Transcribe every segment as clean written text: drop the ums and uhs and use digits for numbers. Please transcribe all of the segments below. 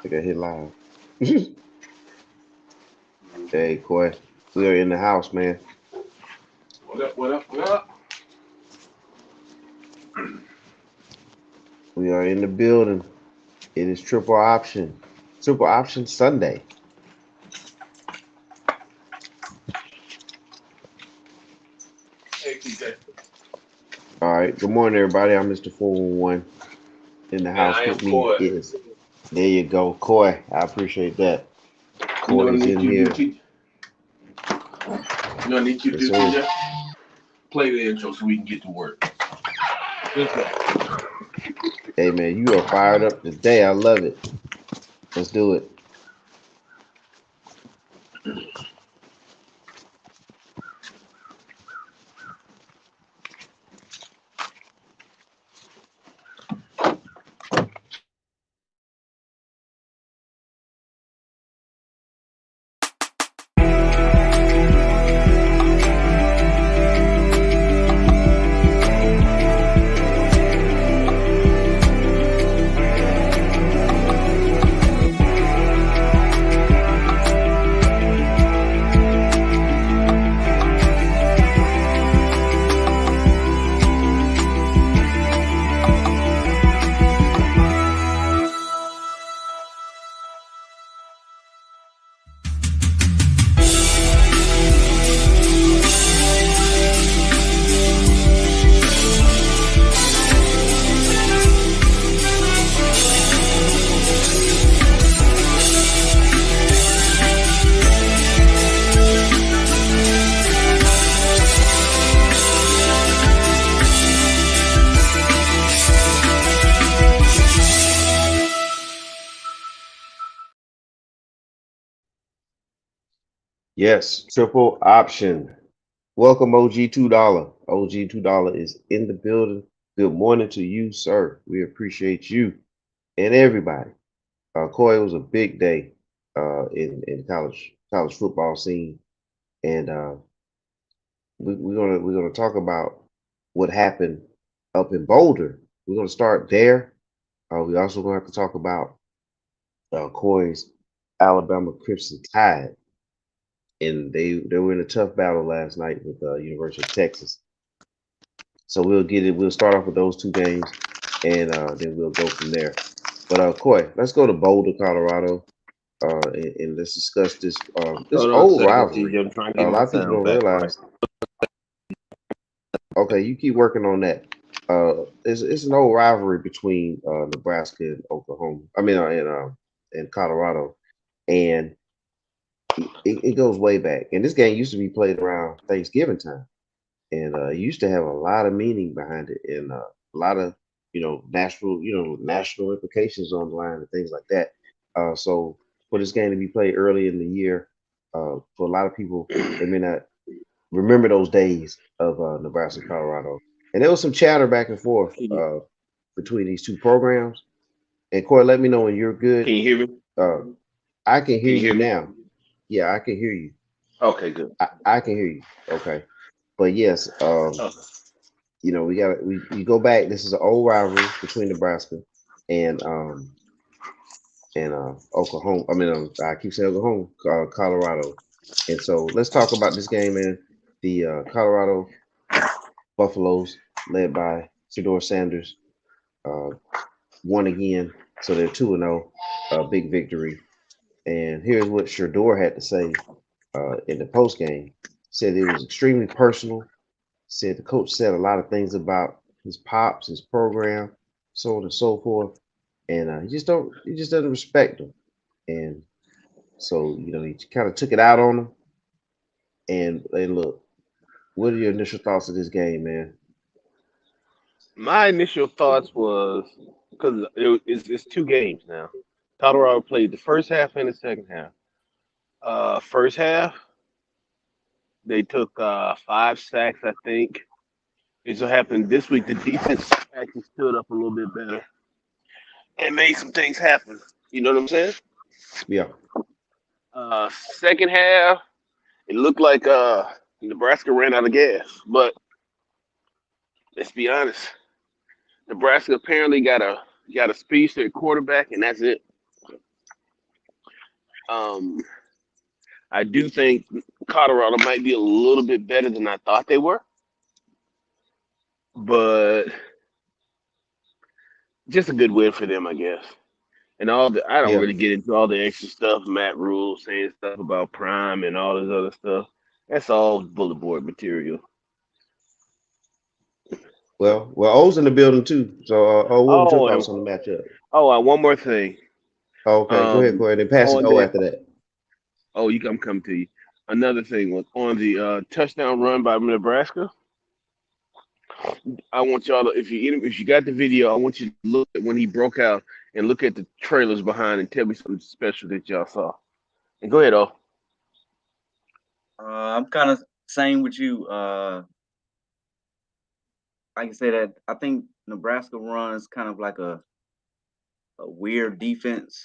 I got hit live. Hey, Coy, we are in the house, man. What up? What up? What up? We are in the building. It is triple option Sunday. Hey, TJ. All right. Good morning, everybody. I'm Mr. 411. In the And house I am with me Coy. is, there you go, Coy. I appreciate that. You know Coy what I is need in you to do, here. TJ? You know what I need you to Yes, do, sir. TJ? Play the intro so we can get to work. Just that. Hey, man, you are fired up today. I love it. Let's do it. Yes, triple option. Welcome, OG $2. OG $2 is in the building. Good morning to you, sir. We appreciate you and everybody. Corey, it was a big day in college football scene, and we're gonna talk about what happened up in Boulder. We're gonna start there. We also gonna have to talk about Corey's Alabama Crimson Tide, and they were in a tough battle last night with University of Texas. So we'll get it. We'll start off with those two games, and then we'll go from there. But Coy, let's go to Boulder, Colorado, and let's discuss this Hold on a old second, rivalry. TJ. I'm trying to A get my lot of people sound don't back right. realize. Okay, you keep working on that. It's an old rivalry between Nebraska and Oklahoma. I mean, and Colorado, and it goes way back. And this game used to be played around Thanksgiving time, and it used to have a lot of meaning behind it, and a lot of national implications on the line and things like that. So for this game to be played early in the year, for a lot of people, they may not remember those days of Nebraska, Colorado, and there was some chatter back and forth Can you, between these two programs. And Corey, let me know when you're good. can you hear me? Uh, I can Can hear you you hear me? now. Yeah, I can hear you. Okay, good. I can hear you. Okay, but yes, Okay. we got we go back. This is an old rivalry between Nebraska and Oklahoma. I mean, I keep saying Oklahoma, Colorado. And so let's talk about this game, man. The Colorado Buffaloes, led by Shador Sanders, uh, won again. So they're 2-0, big victory. And here's what Shador had to say in the post game. Said it was extremely personal. Said the coach said a lot of things about his pops, his program, so on and so forth. And he just doesn't respect them. And so, he kind of took it out on them. And look, what are your initial thoughts of this game, man? My initial thoughts was because it's two games now. Colorado played the first half and the second half. First half they took 5 sacks, I think. It so happened this week the defense actually stood up a little bit better and made some things happen. You know what I'm saying? Yeah, Second half, it looked like Nebraska ran out of gas. But let's be honest, Nebraska apparently got a speedster at quarterback, and that's it. Um, I do think Colorado might be a little bit better than I thought they were, but just a good win for them, I guess. And I don't Yeah. really get into all the extra stuff, Matt Rule saying stuff about Prime and all this other stuff. That's all bullet board material. Well, O's in the building too. So, what was your Oh, and thoughts on the matchup? one more thing. Okay, go ahead, and pass it to On O that. after that. Oh, I'm coming to you. Another thing was on the touchdown run by Nebraska. I want y'all to, if you got the video, I want you to look at when he broke out and look at the trailers behind and tell me something special that y'all saw. And go ahead, oh. I'm kind of same with you. Like I said, that I think Nebraska runs kind of like a weird defense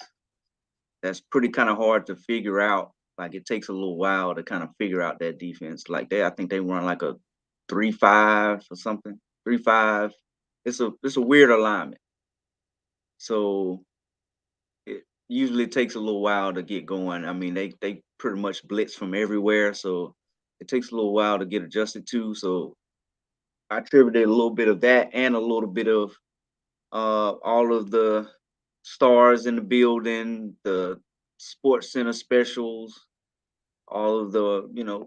that's pretty kind of hard to figure out. Like it takes a little while to kind of figure out that defense. Like I think they run like a 3-5 or something. 3-5. It's a weird alignment. So it usually takes a little while to get going. I mean, they pretty much blitz from everywhere, so it takes a little while to get adjusted to. So I attributed a little bit of that and a little bit of all of the stars in the building, the sports center specials, all of the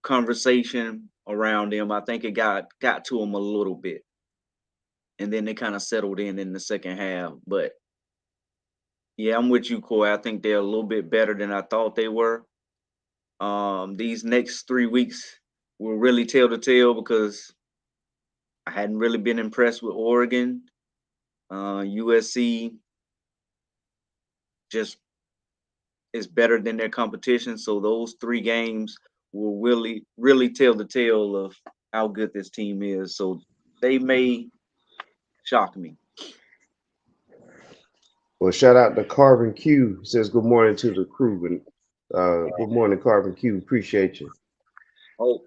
conversation around them. I think it got to them a little bit, and then they kind of settled in the second half. But yeah, I'm with you, Coy. I think they're a little bit better than I thought they were. These next 3 weeks will really tell the tale because I hadn't really been impressed with Oregon. USC just is better than their competition. So those 3 games will really tell the tale of how good this team is. So they may shock me. Well, shout out to Carvin Q. Says good morning to the crew, and good morning, Carvin Q. Appreciate you. Um,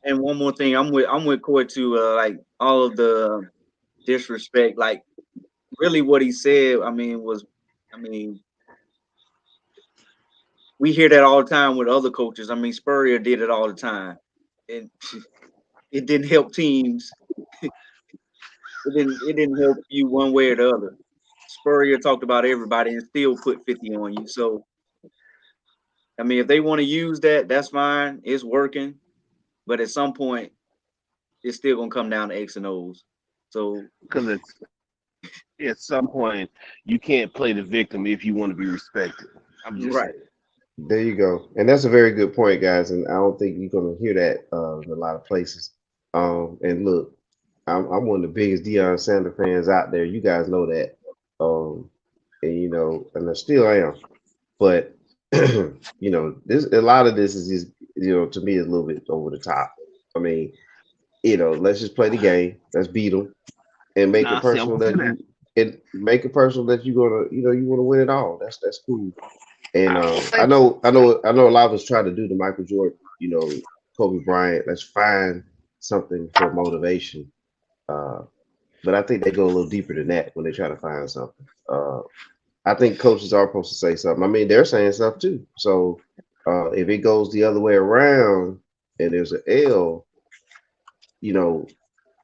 And one more thing, I'm with Coy too. Like all of the disrespect, like really what he said. I mean, we hear that all the time with other coaches. I mean, Spurrier did it all the time, and it didn't help teams. It didn't help you one way or the other. Spurrier talked about everybody and still put 50 on you. So I mean, if they want to use that, that's fine. It's working. But at some point, it's still gonna come down to X and O's. So Because at some point you can't play the victim if you want to be respected. I'm just right. saying. there you go, and that's a very good point, guys. And I don't think you're gonna hear that in a lot of places. And look, I'm one of the biggest Deion Sanders fans out there. You guys know that. And and I still am. But this a lot of this is just to me is a little bit over the top. I mean, let's just play the game. Let's beat them and make it Nah, see, I personal won't say that that. you and make it personal that you're gonna you want to win it all. That's cool. And I won't I say know I know I know a lot of us try to do the Michael Jordan, Kobe Bryant. Let's find something for motivation. Uh, but I think they go a little deeper than that when they try to find something. I think coaches are supposed to say something. I mean, they're saying stuff too. So if it goes the other way around and there's an L, you know,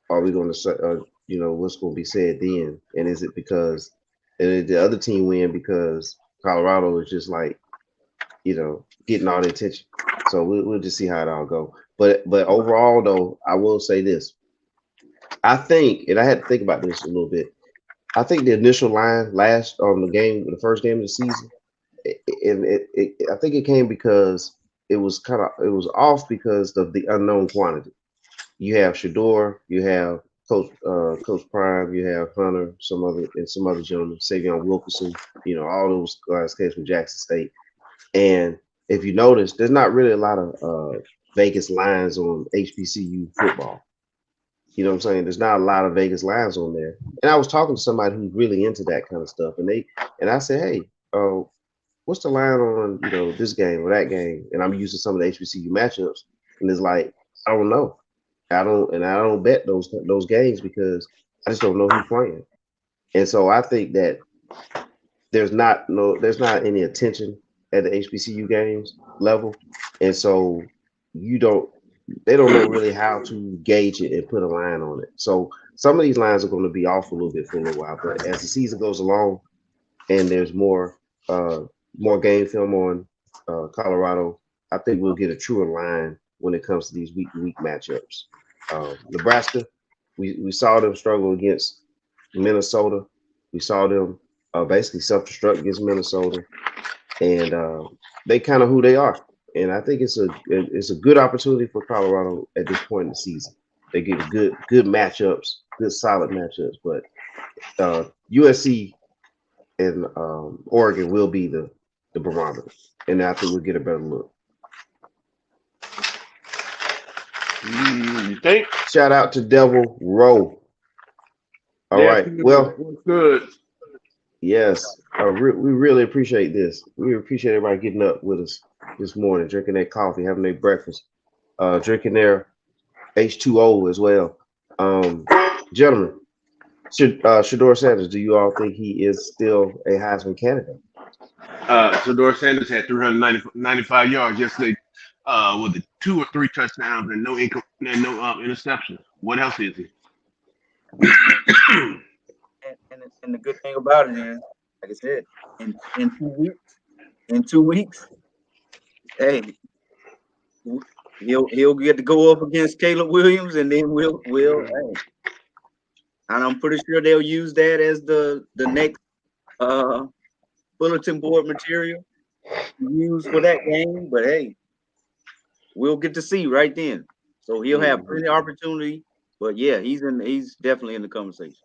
are we going to say, what's going to be said then? And is it because and did the other team win because Colorado is just like, getting all the attention? So we'll just see how it all go. But overall, though, I will say this. I think, and I had to think about this a little bit. I think the initial line last on the first game of the season, and I think it came because it was off because of the unknown quantity. You have Shador, you have Coach Prime, you have Hunter, some other gentlemen, Savion Wilkerson, all those guys came from Jackson State. And if you notice, there's not really a lot of Vegas lines on HBCU football. You know what I'm saying? There's not a lot of Vegas lines on there. And I was talking to somebody who's really into that kind of stuff, and I said, hey, what's the line on this game or that game? And I'm using some of the HBCU matchups, and it's like I don't know. I don't bet those games because I just don't know who's playing. And so I think that there's not any attention at the HBCU games level, and so they don't know really how to gauge it and put a line on it. So some of these lines are going to be off a little bit for a little while, but as the season goes along and there's uh, more game film on Colorado, I think we'll get a truer line when it comes to these week to week matchups. Nebraska, we saw them struggle against Minnesota. We saw them basically self-destruct against Minnesota, and they kind of who they are. And I think it's a good opportunity for Colorado at this point in the season. They get good matchups, good solid matchups. But USC and Oregon will be the barometer, and I think we'll get a better look. You think? Shout out to Devil Row. All right. Well, good. Yes, we really appreciate this. We appreciate everybody getting up with us this morning, drinking their coffee, having their breakfast, drinking their H2O as well. Gentlemen, Shedeur Sanders, do you all think he is still a Heisman candidate? Shedeur Sanders had 395 yards yesterday with the 2 or 3 touchdowns and no interceptions. What else is he? And the good thing about it is, like I said, in 2 weeks, hey, he'll get to go up against Caleb Williams, and then we'll hey, and I'm pretty sure they'll use that as the next bulletin board material to use for that game. But hey, we'll get to see right then. So he'll have plenty of opportunity. But yeah, he's definitely in the conversation.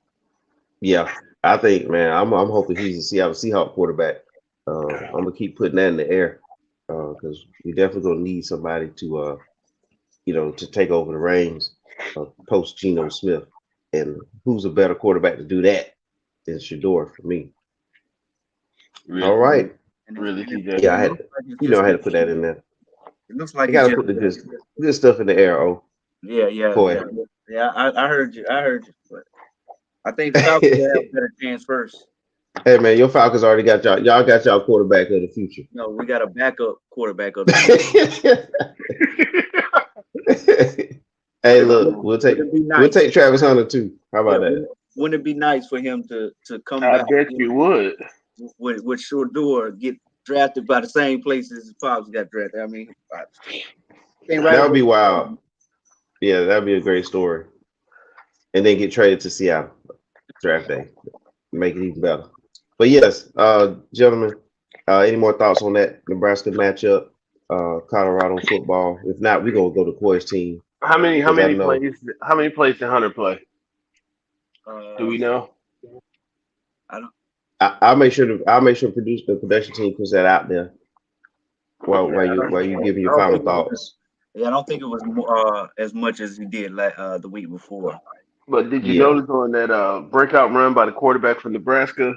Yeah, I think, man, I'm hoping he's a Seattle Seahawks quarterback. I'm gonna keep putting that in the air because we definitely gonna need somebody to to take over the reins post Geno Smith. And who's a better quarterback to do that than Shedeur for me? Really? All right. Really? Yeah, I had to put that in there. It looks like you gotta put the good stuff in the air. Oh, yeah. I heard you. But I think the Falcons have a better chance first. Hey man, your Falcons already got y'all got y'all quarterback of the future. No, we got a backup quarterback of the future. Hey, look, we'll take Travis Hunter too. How about that? Wouldn't it be nice for him to come I back? bet you would. With Shedeur get drafted by the same places his pops got drafted. I mean, that would be wild. Yeah, that'd be a great story. And then get traded to Seattle draft day, make it even better. But yes, gentlemen, any more thoughts on that Nebraska matchup? Colorado football. If not, we're gonna go to Coy's team. How many plays did Hunter play? Do we know? I don't. I'll make sure the production team puts that out there while you give me your final thoughts. Yeah, I don't think it was as much as he did the week before. But did you notice on that breakout run by the quarterback from Nebraska?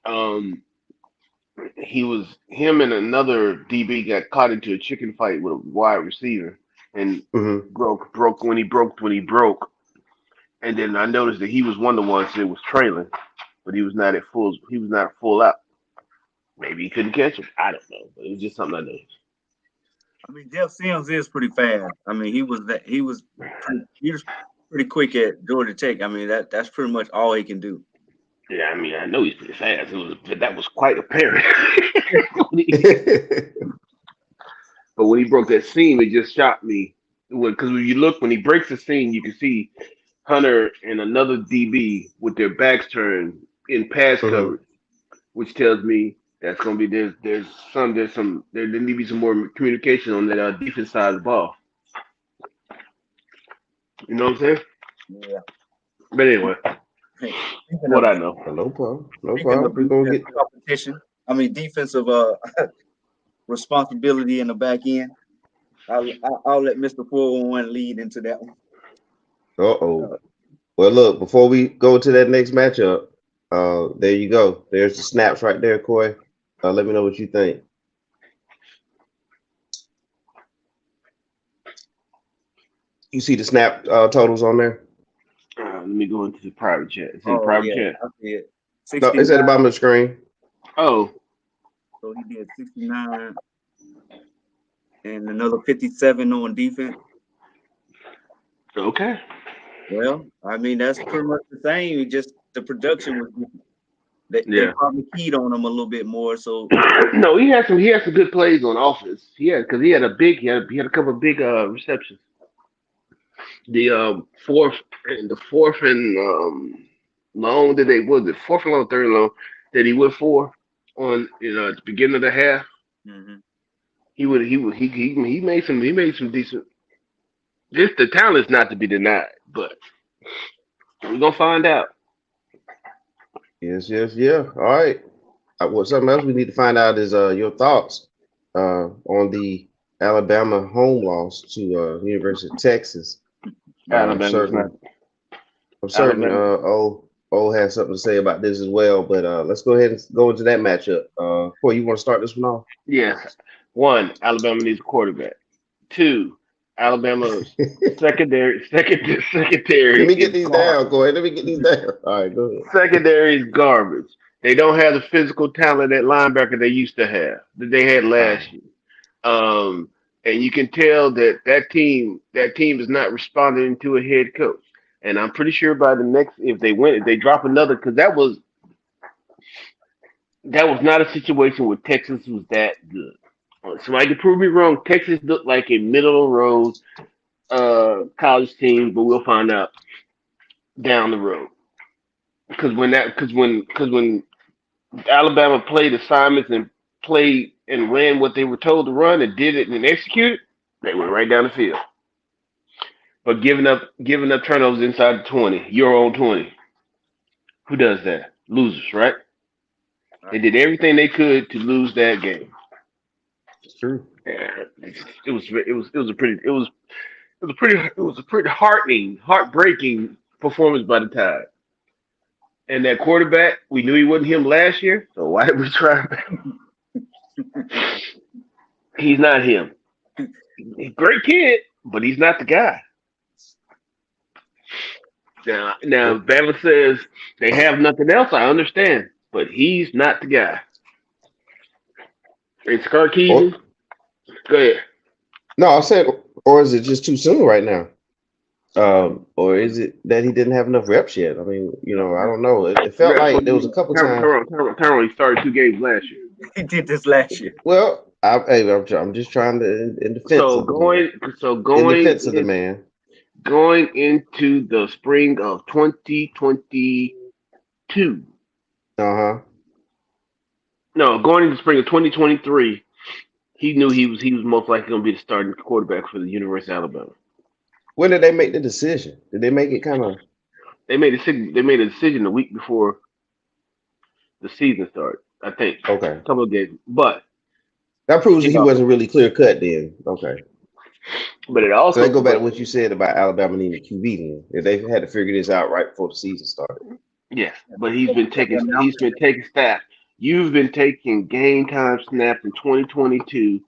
Him and another DB got caught into a chicken fight with a wide receiver and broke when he broke. And then I noticed that he was one of the ones that was trailing, but he was not full out. Maybe he couldn't catch him. I don't know, but it was just something I noticed. I mean, Jeff Sims is pretty fast. I mean, he was pretty quick at Georgia Tech. I mean, that's pretty much all he can do. Yeah, I mean, I know he's pretty fast. That was quite apparent. But when he broke that seam, it just shocked me. Because when you look, when he breaks the seam, you can see Hunter and another DB with their backs turned in pass coverage, which tells me that's going to be there need to be some more communication on that defense side of the ball. You know what I'm saying? Yeah. But anyway, what I know. No problem. We're gonna get competition. I mean, defensive responsibility in the back end. I'll let Mr. 411 lead into that one. Well, look, before we go to that next matchup, there you go. There's the snaps right there, Coy. Let me know what you think. You see the snap totals on there? Let me go into the private chat. It's in the private chat. I see it. No, it's at the bottom of the screen. Oh. So So he did 69 and another 57 on defense. Okay. Well, I mean that's pretty much the same. It just the production was different. They Yeah. probably keyed on him a little bit more. So No, he had some good plays on offense. Because he had a couple of big receptions. The fourth and long that they was it fourth and long, third and long that he went for on at the beginning of the half. mhm. He made some decent. Just the talent is not to be denied, but we're gonna find out. Yes, yes, yeah. All right. What something else we need to find out is your thoughts on the Alabama home loss to University of Texas. I'm Alabama's not certain I'm certain Alabama. O has something to say about this as well, but let's go ahead and go into that matchup. Boy, you want to start this one off? Yes, one, Alabama needs a quarterback. Two, Alabama's secondary Let me get is these garbage. down, Corey. Let me get these down. All right, go ahead. Secondary is garbage. They don't have the physical talent at linebacker they used to have that they had Uh, last year. Um, and you can tell that team is not responding to a head coach. And I'm pretty sure by the next, if they drop another, because that was not a situation where Texas was that good. Somebody can prove me wrong. Texas looked like a middle of the road college team, but we'll find out down the road. Because when Alabama played assignments and played and ran what they were told to run and did it and executed, they went right down the field. But giving up turnovers inside the 20, your own 20. Who does that? Losers, right? They Right. did everything they could to lose that game. it's true. And it was a pretty heartening, heartbreaking performance by the Tide. And that quarterback, we knew he wasn't him last year, so why did we try him? He's not him. He's a great kid, but he's not the guy. Now, Well, Bama says they have nothing else. I understand, but he's not the guy. It's or, Sarkeesian. Go ahead. no, I said, or is it just too soon right now? Or is it that he didn't have enough reps yet? I mean, I don't know. It felt Reps. like What do there you was a mean? couple times. Tyrone, he started 2 games last year. He did this last year. Well, I'm just trying to in defense So of the man. going, so In going defense of the man. going into the spring of 2022. Uh-huh. No, going into the spring of 2023, he knew he was most likely going to be the starting quarterback for the University of Alabama. When did they make the decision? Did they make it kind of They made a decision a week before the season started. I think okay? a couple of games, but That proves that it he also wasn't really clear cut then. Okay. but it So they also go back to but what you said about Alabama needing a QB then. If they had to figure this out right before the season started. yes, but he's been taking stats. You've been taking game time snaps in 2022,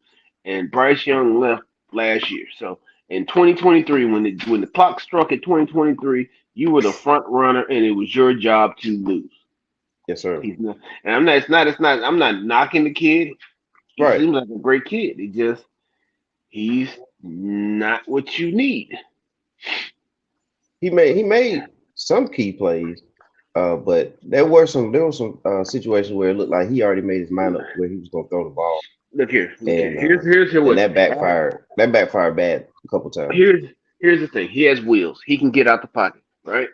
and Bryce Young left last year. So in 2023, when the clock struck at 2023, you were the front runner, and it was your job to lose. Yes, sir. He's not, and I'm not. It's not. It's not. I'm not knocking the kid. He Right. seems like a great kid. He's not what you need. He made some key plays, but there were some situations where it looked like he already made his mind up where he was gonna throw the ball, Look here. Look here. and Here's and what. that backfired. That backfired bad a couple times. Here's the thing. He has wheels. He can get out the pocket, right?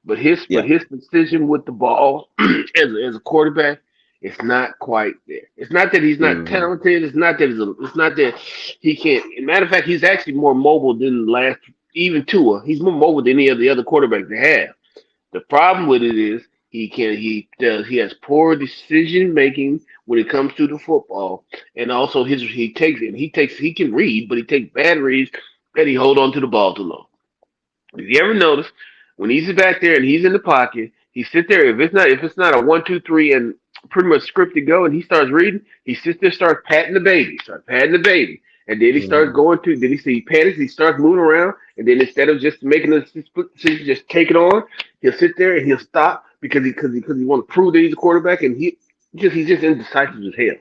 But his but Yeah. his precision with the ball as a quarterback, it's not quite there. It's not that he's not Hmm. talented. It's not that he can't. Matter of fact, he's actually more mobile than the last even Tua. He's more mobile than any of the other quarterbacks they have. The problem with it is he has poor decision making when it comes to the football, and also he can read, but he takes bad reads and he hold on to the ball too long. If you ever notice, when he's back there and he's in the pocket, he sits there. If it's not a 1, 2, 3 and pretty much scripted go, and he starts reading, he sits there, starts patting the baby, and then he starts Hmm. going to. Then he panics, he starts moving around, and then instead of just making a split decision, just take it on, he'll sit there and he'll stop because he want to prove that he's a quarterback, and he's just indecisive as hell.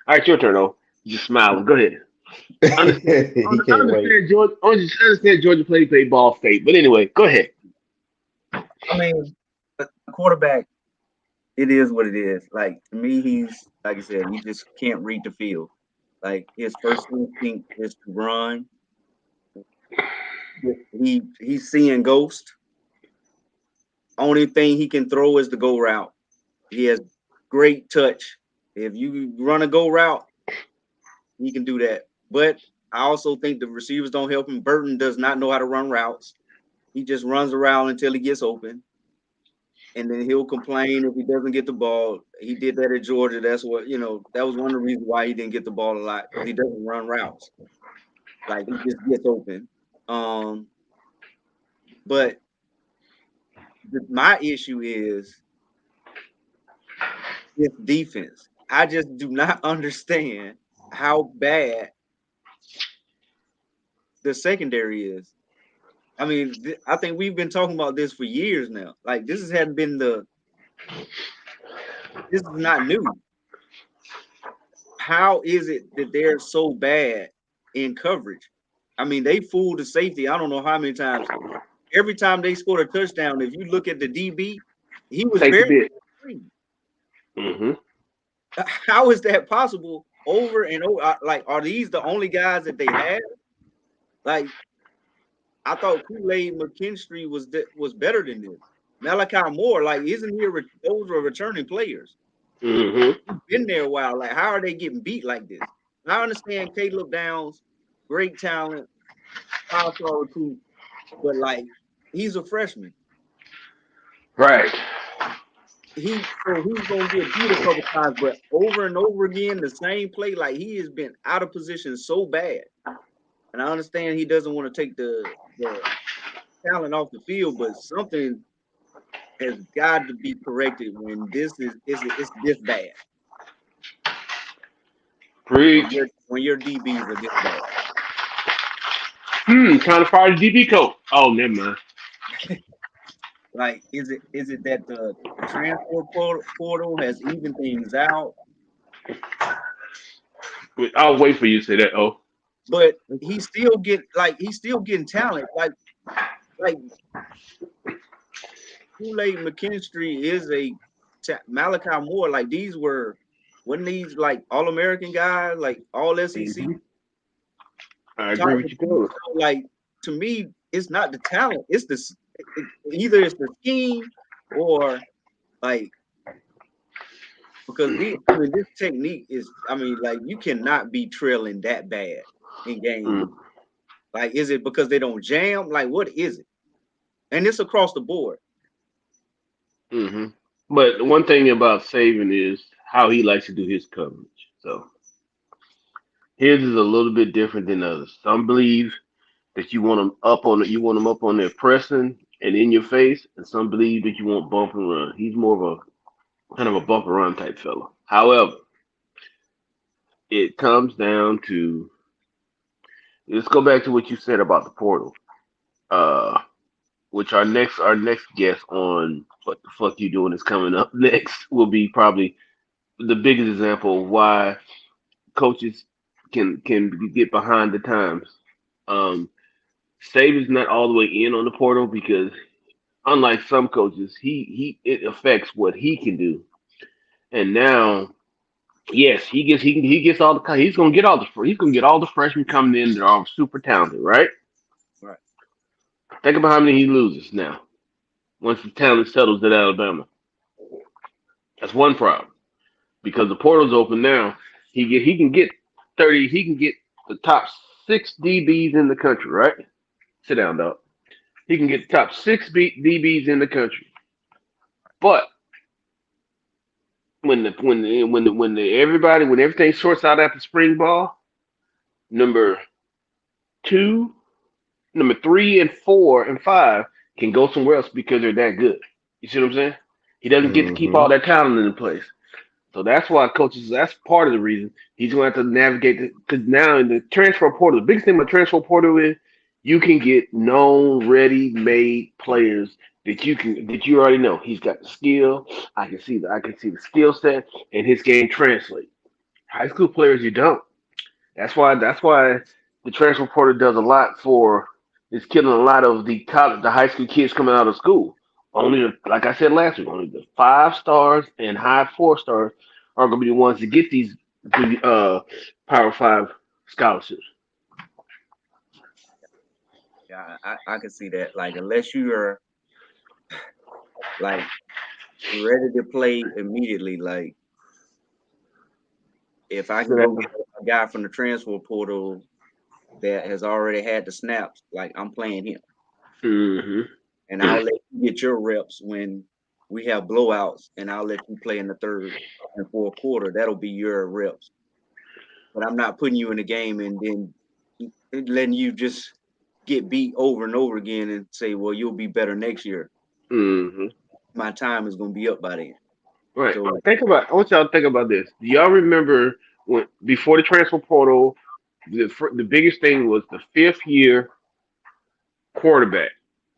All right, your turn, though. Just smiling. Go ahead. Understand? He can't wait. Understand Georgia. Understand Georgia played Ball State. But anyway, go ahead. I mean, the quarterback, it is what it is. Like to me, he's like I said, he just can't read the field. Like his first instinct is to run. He's seeing ghost. Only thing he can throw is the go route. He has great touch. If you run a go route, he can do that. But I also think the receivers don't help him. Burton does not know how to run routes. He just runs around until he gets open. And then he'll complain if he doesn't get the ball. He did that at Georgia. That's what, that was one of the reasons why he didn't get the ball a lot, because he doesn't run routes. Like he just gets open. But my issue is this defense. I just do not understand how bad the secondary is. I mean, I think we've been talking about this for years now. Like this hadn't been this is not new. How is it that they're so bad in coverage? I mean, they fooled the safety. I don't know how many times. Every time they scored a touchdown, if you look at the DB, he was Take the barely bit. free. Mm-hmm. How is that possible over and over? Like, are these the only guys that they have? Like, I thought Kool-Aid McKinstry was better than this. Malachi Moore, like, isn't he those are returning players? Mm-hmm. He's been there a while. Like, how are they getting beat like this? And I understand Caleb Downs, great talent, 5-star recruit, but like, he's a freshman. Right. He's gonna get beat a couple times, but over and over again, the same play. Like he has been out of position so bad. And I understand he doesn't want to take the talent off the field, but something has got to be corrected when it's this bad. Preach. When your DBs are this bad. Trying to fire the DB coach. Oh, never mind. Like, is it that the transfer portal has evened things out? I'll wait for you to say that. Oh, But he's still getting talent. Like Kool-Aid McKinstry is Malachi Moore. Like wasn't these like All-American guys, like All SEC? I agree with you totally. Like to me, it's not the talent. It's either it's the scheme or like because this technique is. I mean, like you cannot be trailing that bad in games. Like, is it because they don't jam? Like, what is it? And it's across the board. Mm-hmm. But one thing about Saban is how he likes to do his coverage. So his is a little bit different than others. Some believe that you want them up on their pressing and in your face, and some believe that you want bump and run. He's more of a kind of a bump and run type fella. However, it comes down to let's go back to what you said about the portal. Uh, which our next guest on what the fuck you doing is coming up next will be probably the biggest example of why coaches can get behind the times. Um, Saban's not all the way in on the portal because unlike some coaches, he it affects what he can do. And now, yes, he gets all the he's gonna get all the freshmen coming in that are super talented, right? Right. Think about how many he loses now once the talent settles at Alabama. That's one problem because the portal's open now. He can get 30. He can get the top six DBs in the country, right? Sit down, dog. He can get the top six DBs in the country, but when everything sorts out after spring ball, number two, number three, and four and five can go somewhere else because they're that good. You see what I'm saying? He doesn't get to keep Mm-hmm. all that talent in place. So that's why coaches. That's part of the reason he's going to have to navigate because now in the transfer portal, the biggest thing about transfer portal is you can get known, ready-made players that you already know. He's got the skill. I can see the skill set, and his game translates. High school players, you don't. That's why the transfer portal does a lot for. It's killing a lot of the high school kids coming out of school. Like I said last week, only the 5 stars and high 4 stars are going to be the ones to get the Power Five scholarships. Yeah, I can see that. Like unless you are like ready to play immediately, like if I can go So get a guy from the transfer portal that has already had the snaps, like I'm playing him. hmm And I'll let you get your reps when we have blowouts, and I'll let you play in the third and fourth quarter. That'll be your reps. But I'm not putting you in the game and then letting you just get beat over and over again and say, well, you'll be better next year. hmm My time is going to be up by then. Right. So, I want y'all to think about this. Do y'all remember when before the transfer portal, the biggest thing was the 5th year quarterback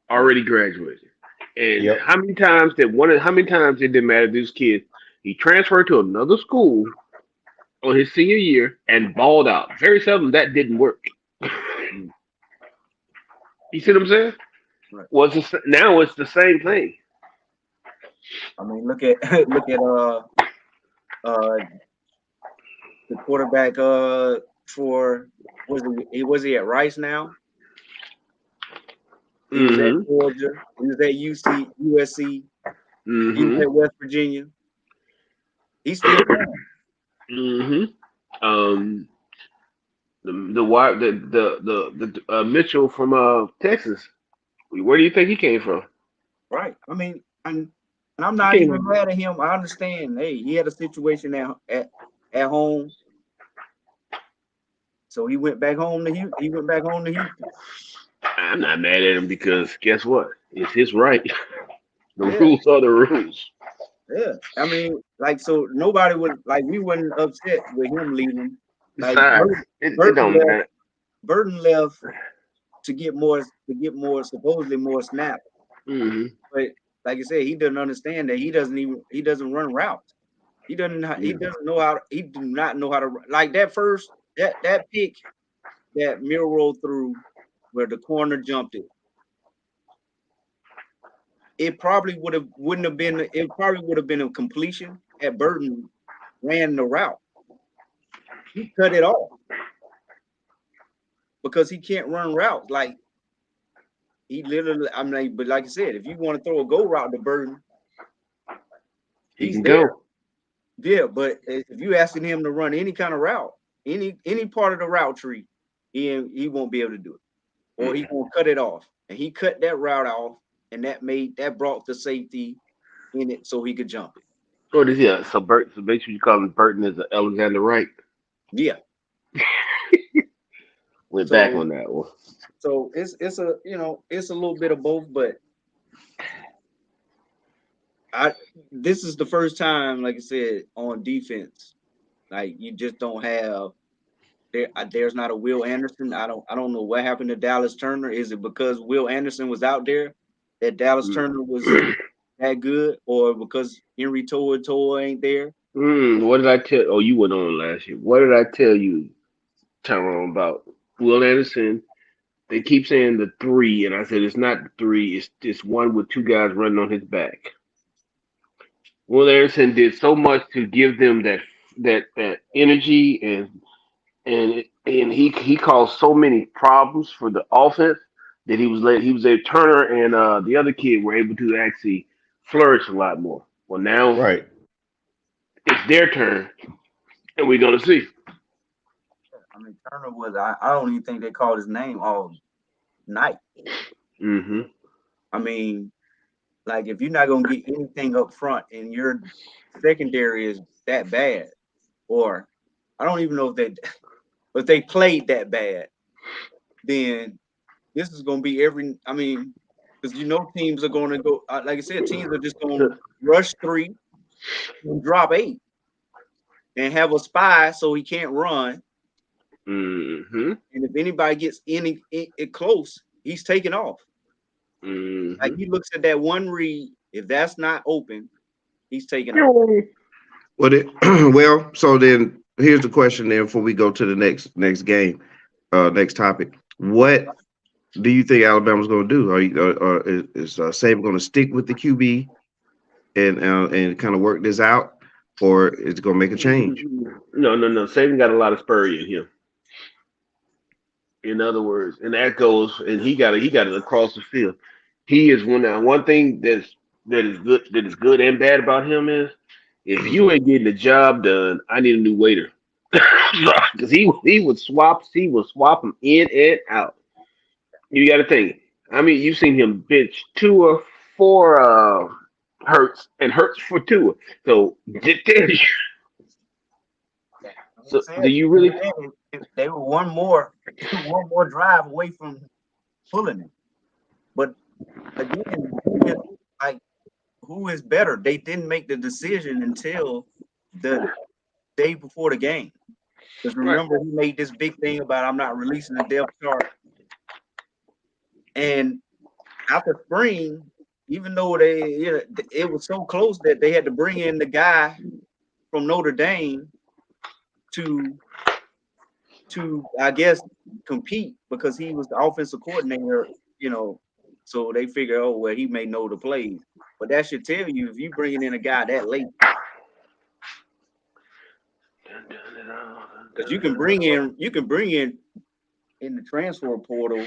yeah, already graduated. And Yep. how many times it didn't matter to this kid, he transferred to another school on his senior year and balled out. Very seldom that didn't work. mm, You see what I'm saying? right. Now it's the same thing. I mean, look at look at uh the quarterback for was he at Rice now? He was at hmm Georgia. He was at USC. He was hmm at West Virginia. He's still playing. hmm Um, the Mitchell from Texas. Where do you think he came from? Right. I mean, and I'm He not even came. mad at him. I understand. Hey, he had a situation at home, so he went back home to Houston. He went back home to Houston. I'm not mad at him because guess what? It's his right. The Yeah, rules are the rules. yeah. I mean, like, so nobody would like we wasn't upset with him leaving. Like Besides, it Burton don't left. matter. Burton left to get more supposedly more snaps. hmm But like I said, he doesn't understand that he doesn't run routes. He doesn't know how he do not know how to like that pick that Miro threw where the corner jumped it. It probably wouldn't have been it probably would have been a completion had Burton ran the route. He cut it off because he can't run routes. Like he literally, I mean, but like I said, if you want to throw a go route to Burton, He he's can there. go. Yeah, but if you asking him to run any kind of route, any part of the route tree, he won't be able to do it, or he Mm. gonna cut it off. And he cut that route off, and that brought the safety in it so he could jump it. What is he? So basically, you call him Burton as a Alexander Wright. Yeah. Went back So on that one. it's a it's a little bit of both, but I this is the first time, like I said, on defense, like you just don't have there's not a Will Anderson. I don't know what happened to Dallas Turner. Is it because Will Anderson was out there that Dallas Turner was that good, or because Henry Toa ain't there? What did I tell? Oh, you went on last year. What did I tell you, Tyrone, about Will Anderson? They keep saying the three, and I said it's not the three. It's one with 2 guys running on his back. Will Anderson did so much to give them that energy and he caused so many problems for the offense that he was a Turner and the other kid were able to actually flourish a lot more. Well, now Right. it's their turn, and we're gonna see. I mean, Turner was. I don't even think they called his name all night. hmm I mean, like if you're not gonna get anything up front and your secondary is that bad, or I don't even know if they played that bad, then this is gonna be every. I mean, because teams are gonna go. Like I said, teams are just gonna rush 3 and drop 8 and have a spy so he can't run. hmm And if anybody gets it close, he's taking off. Like hmm he looks at that one read. If that's not open, he's taking off. Well, so then here's the question then before we go to the next game, next topic. What do you think Alabama's going to do? Or is Saban going to stick with the QB and kind of work this out, or is it going to make a change? No, no, no. Saban got a lot of spurry in him. In other words, and that goes, and he got it across the field. He is one now. One thing that is good and bad about him is if you ain't getting the job done, I need a new waiter. Because he would swap him in and out. You got to think. I mean, you've seen him bench Tua for Hurts and Hurts for Tua. So just tell you. Like I So said, do you really? they were one more drive away from pulling it. But again, like who is better? They didn't make the decision until the day before the game. Because Right. remember, he made this big thing about I'm not releasing the depth chart. And after spring, even though it was so close that they had to bring in the guy from Notre Dame to I guess compete because he was the offensive coordinator, you know. So they figure, oh well, he may know the plays. But that should tell you if you bringing in a guy that late, because you can bring in the transfer portal,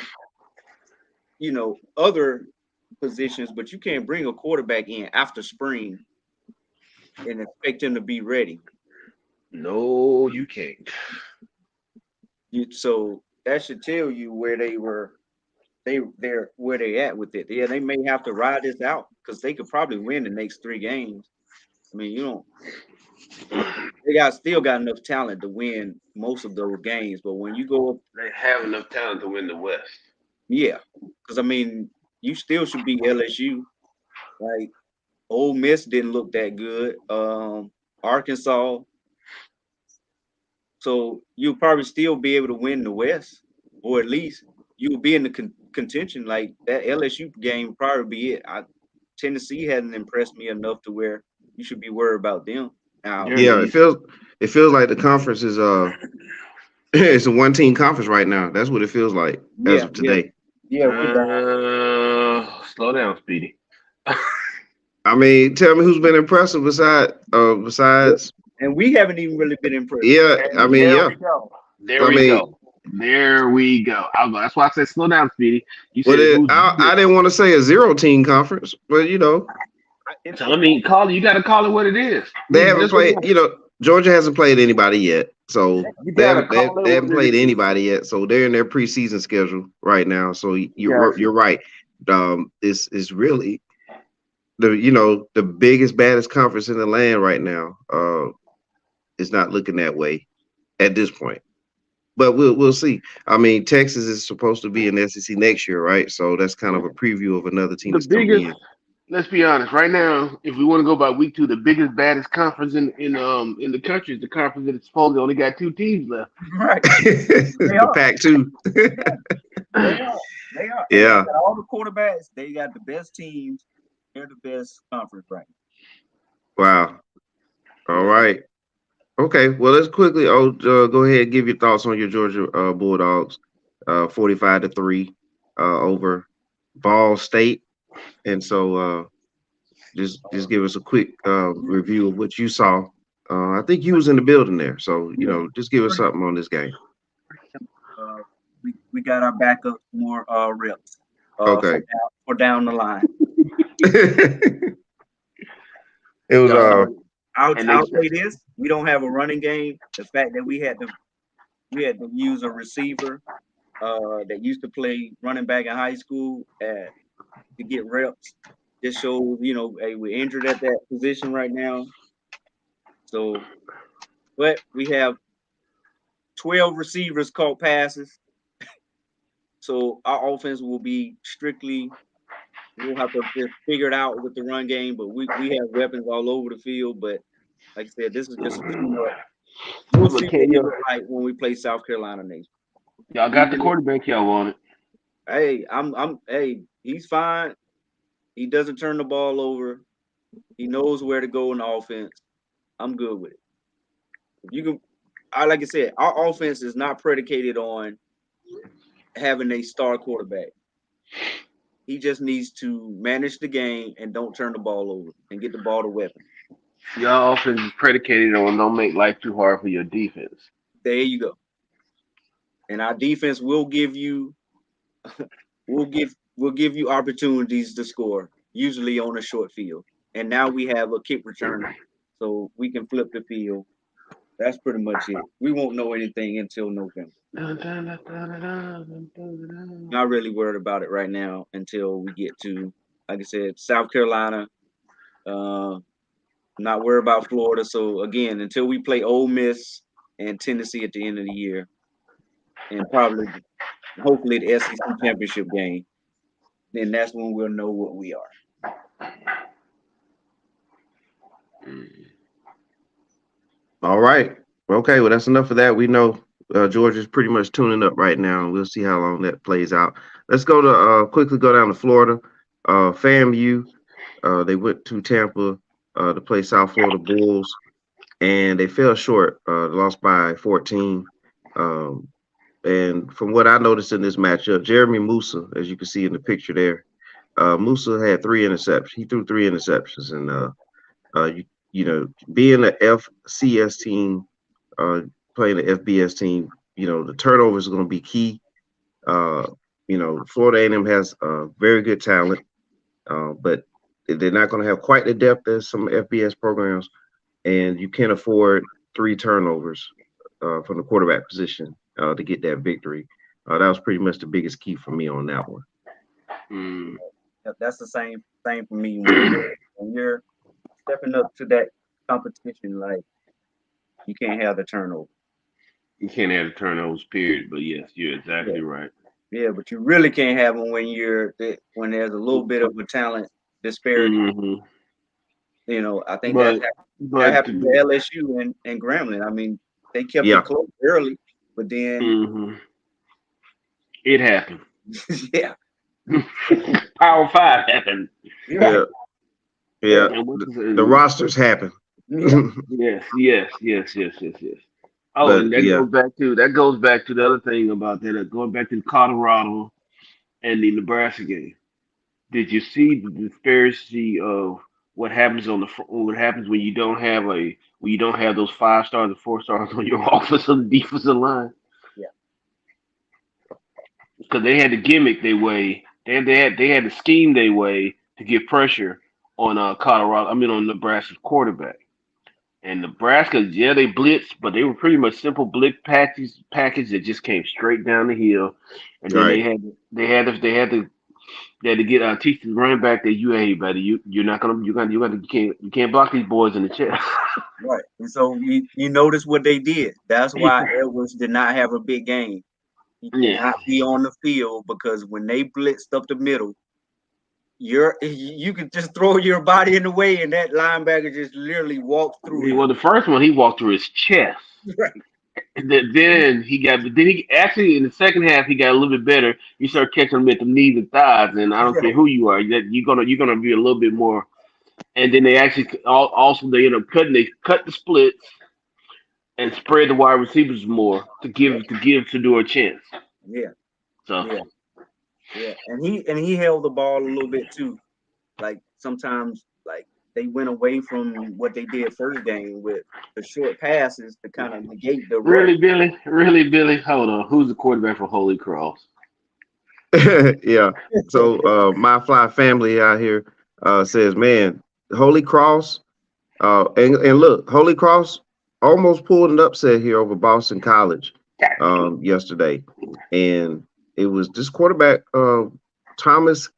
other positions, but you can't bring a quarterback in after spring and expect him to be ready. No, you can't. So that should tell you where they're where they at with it. Yeah, they may have to ride this out because they could probably win the next 3 games. I mean, still got enough talent to win most of those games, but when you go up, They have enough talent to win the West. yeah, because I mean, you still should beat LSU. Like Ole Miss didn't look that good. Arkansas, so you'll probably still be able to win the West, or at least you'll be in the contention. Like that LSU game, probably be it. Tennessee hasn't impressed me enough to where you should be worried about them. Now, They're in the Yeah, it East. feels like the conference is it's a one team conference right now. That's what it feels like as yeah, of yeah, today. yeah, we got, Slow down, Speedy. I mean, tell me who's been impressive besides and we haven't even really been impressed. yeah. I And mean, there yeah. we go. There I we mean, go. There we go. That's why I said slow down, Speedy. You but said who's I good. didn't want to say a zero team conference, but It's So I mean, call it. You got to call it what it is. they Who's haven't this one? played. Georgia hasn't played anybody yet, so You got to call it they what haven't it played is. anybody yet. So they're in their preseason schedule right now. So Gotcha. you're right. This is really the biggest baddest conference in the land right now. It's not looking that way at this point, but we'll see. I mean, Texas is supposed to be in the SEC next year, right? So that's kind of a preview of another team The that's coming biggest. in. Let's be honest. Right now, if we want to go by week 2, the biggest, baddest conference in the country is the conference that supposedly only got 2 teams left. right. They The are. Pac two. They are. They are. And they Yeah. got all the quarterbacks. They got the best teams. They're the best conference right Wow. All now. right. Okay. Well, let's quickly. Go ahead and give your thoughts on your Georgia Bulldogs. 45-3 over Ball State. And so just give us a quick review of what you saw. I think you was in the building there, so Yeah. just give us something on this game. Uh, we got our backup more reps Okay. for down the line. It was And I'll say this: we don't have a running game. The fact that we had to use a receiver that used to play running back in high school to get reps. Just shows, hey, we're injured at that position right now. So, but we have 12 receivers caught passes. So our offense will be strictly. We'll have to just figure it out with the run game, but we have weapons all over the field. But like I said, this is just a tune-up. We'll look, see what we Kenya, look like when we play South Carolina next. y'all got the quarterback y'all wanted. Hey, hey, he's fine. He doesn't turn the ball over. He knows where to go in the offense. I'm good with it. If you can, like I said, our offense is not predicated on having a star quarterback. He just needs to manage the game and don't turn the ball over and get the ball to weapons. Your offense is predicated on don't make life too hard for your defense. There you go. And our defense will give you will give you opportunities to score, usually on a short field. And now we have a kick returner, so we can flip the field. That's pretty much it. We won't know anything until November. Not really worried about it right now until we get to, like I said, South Carolina. Uh, not worried about Florida. So again, until we play Ole Miss and Tennessee at the end of the year, and probably, hopefully, the SEC championship game, then that's when we'll know what we are. All right. Okay. Well, that's enough of that. We know Georgia's pretty much tuning up right now. We'll see how long that plays out. Let's go to quickly go down to Florida. FAMU. They went to Tampa to play South Florida Bulls, and they fell short. Lost by 14. And from what I noticed in this matchup, Jeremy Musa, as you can see in the picture there, Musa had 3 interceptions. He threw 3 interceptions, and you know, being an FCS team, playing an FBS team, the turnovers are going to be key. Florida A&M has very good talent, but they're not going to have quite the depth as some FBS programs, and you can't afford 3 turnovers from the quarterback position to get that victory. That was pretty much the biggest key for me on that one. That's the same for me. When you're stepping up to that competition, like, you can't have the turnover. You can't have the turnovers, period. But yes, you're exactly right. Yeah, but you really can't have them when there's a little bit of a talent disparity. Mm-hmm. I think that happened to LSU and Grambling. I mean, they kept it close early, but then it happened. Yeah. Power 5 happened. Yeah. The rosters happen. Yes. Oh, but, and that goes back to the other thing about that. Going back to the Colorado and the Nebraska game. Did you see the disparity of what happens when you don't have those 5 stars and 4 stars on your offensive and defensive line? Yeah. Because they had the gimmick their way. They had the scheme their way to get pressure on on Nebraska's quarterback. And Nebraska, they blitzed, but they were pretty much simple blitz package that just came straight down the hill. And then they had to get teach the running back that buddy, you can't block these boys in the chest. Right. And so you notice what they did. That's why Edwards did not have a big game. He cannot be on the field because when they blitzed up the middle, you could just throw your body in the way, and that linebacker just literally walked through. Well, the first one he walked through his chest. Right. And then he actually in the second half he got a little bit better. You start catching him at the knees and thighs, and I don't care who you are, you're gonna be a little bit more. And then they actually they end up cut the splits and spread the wide receivers more to give Sador a chance. Yeah. So. Yeah, and he held the ball a little bit too. Like sometimes, like they went away from what they did first game with the short passes to kind of negate the Really, Billy. Hold on, who's the quarterback for Holy Cross? Yeah. So my fly family out here says, man, Holy Cross. And look, Holy Cross almost pulled an upset here over Boston College yesterday, and it was this quarterback, Thomas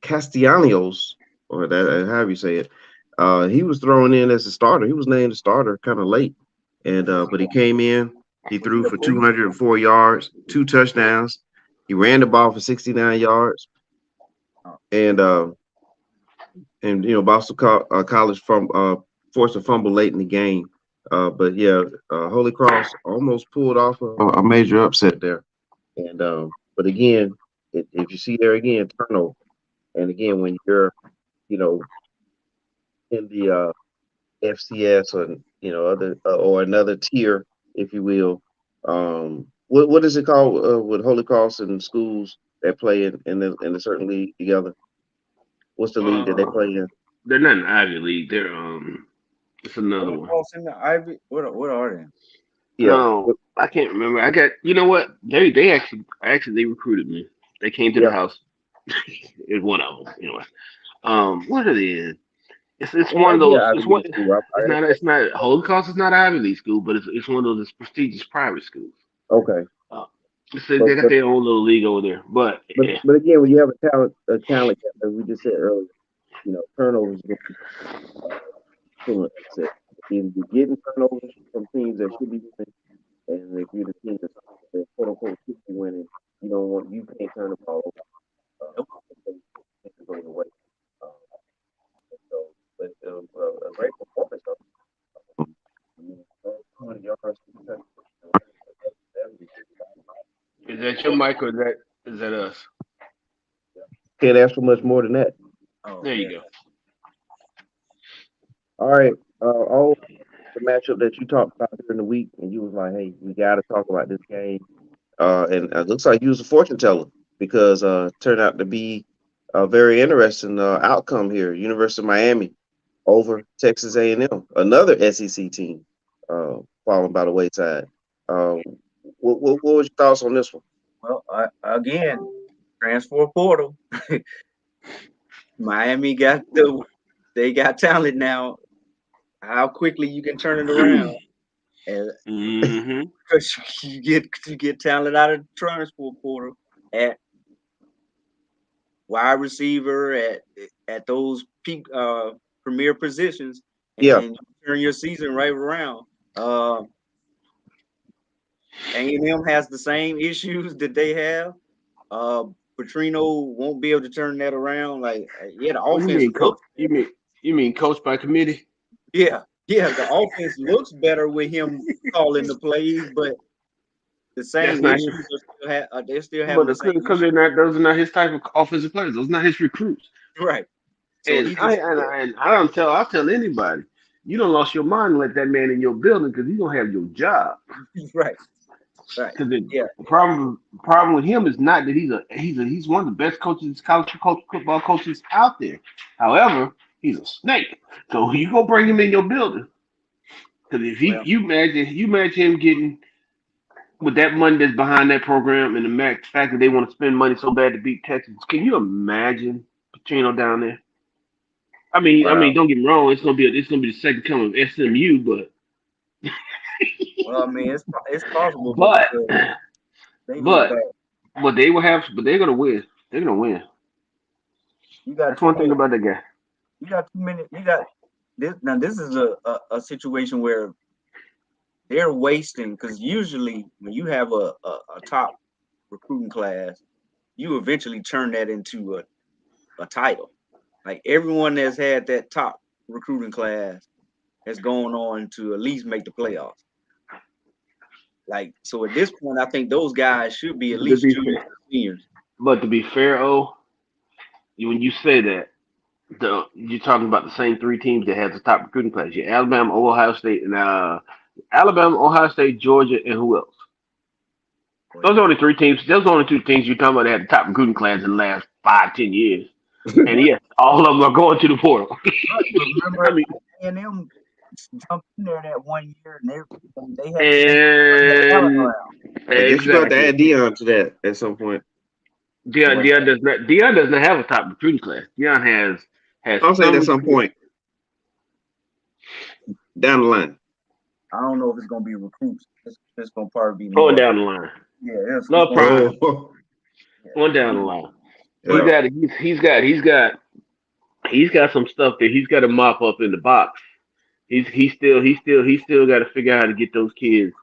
Castellanos, or that however you say it. He was thrown in as a starter. He was named a starter kind of late, and but he came in. He threw for 204 yards, 2 touchdowns. He ran the ball for 69 yards, and Boston College forced a fumble late in the game. But yeah, Holy Cross almost pulled off a major upset there, and but again, if you see there again, turnover. And again, when you're, in the FCS or, other or another tier if you will. What is it called with Holy Cross and schools that play in a certain league together? What's the league that they Uh, play in? they're not an Ivy League. They're it's another Holy one. Cross and the Ivy. What are they? Yeah, I can't remember. I got you know what they actually they recruited me. They came to the yeah. house. It's one of them anyway. What it is? It's It one of might be an those. Ivy It's one. League school. It's not Holocaust. It's not Ivy League school, but it's one of those prestigious private schools. Okay, Uh, so but they got but their own little league over there. But but but again, when you have a talent gap, as we just said earlier, turnovers is going to be similar. Like I said, either you're getting turnovers from teams that should be winning, and if you're the team that quote unquote should be winning, you can't turn the ball over. Nope. Because things go your way. Um, so, but a great performance. I mean, 200 yards, 2 touchdowns. That would be good. is that your mic or is that us? Can't ask for much more than that. Oh There yeah. you go. All right. All the matchup that you talked about during the week, and you was like, "Hey, we got to talk about this game." And it looks like you was a fortune teller because turned out to be a very interesting outcome here. University of Miami over Texas A&M, another SEC team, falling by the wayside. Uh, what was your thoughts on this one? Well, again, transfer portal. Miami they got talent now. How quickly you can turn it around, and Mm-hmm. because you get talent out of the transfer portal at wide receiver at those peak premier positions, Yeah, and you turn your season right around. A&M has the same issues that they have. Uh, Petrino won't be able to turn that around. Like, yeah, the What do you offense mean, coach? looks, You mean coach by committee? yeah, the offense looks better with him calling the plays, but the That's same not his. issues they're still having But the same because issues. they're not, those are not his type of offensive players. Those are not his recruits. Right. So And he I just and I, and I don't tell. I'll tell anybody. You don't lost your mind. Let that man in your building because he's gonna have your job. right, right. Because the Yeah, problem with him is not that he's one of the best coaches, football coaches out there. However, he's a snake. So you go bring him in your building. Because if well, you imagine him getting with that money that's behind that program and the fact that they want to spend money so bad to beat Texas, can you imagine Pacino down there? I mean, wow. don't get me wrong. It's gonna be the second coming of SMU, well, I mean, it's possible, but but because they look but bad. they're gonna win. They're gonna win. You got That's too one thing many. about that guy. You got too many. You got this now. This is a situation where they're wasting because usually when you have a top recruiting class, you eventually turn that into a title. Like everyone that's had that top recruiting class has gone on to at least make the playoffs. Like so, at this point, I think those guys should be at But to least be juniors fair, or seniors. when you say that, you're talking about the same three teams that has the top recruiting class. You Alabama, Ohio State, and Alabama, Ohio State, Georgia, and who else? Those Well, are only three teams. Those are only two teams you're talking about that had the top recruiting class in the last 5, 10 years. And yes, all of them are going to the portal. right, but I remember mean, A&M jumped in there that one year, and they had to turn that talent and around. I guess you got to exactly. add Dion to that at some point. Dion, Well, Dion does not have a top recruiting class. Dion has I'll say it some at some recruit point down the line. I don't know if it's gonna be recruits. It's gonna probably be going more. down the line. Yeah, it's No gonna be. prime. Oh, Yeah. Going down the line. He But yeah. got he's got some stuff that he's got to mop up in the box. He still got to figure out how to get those kids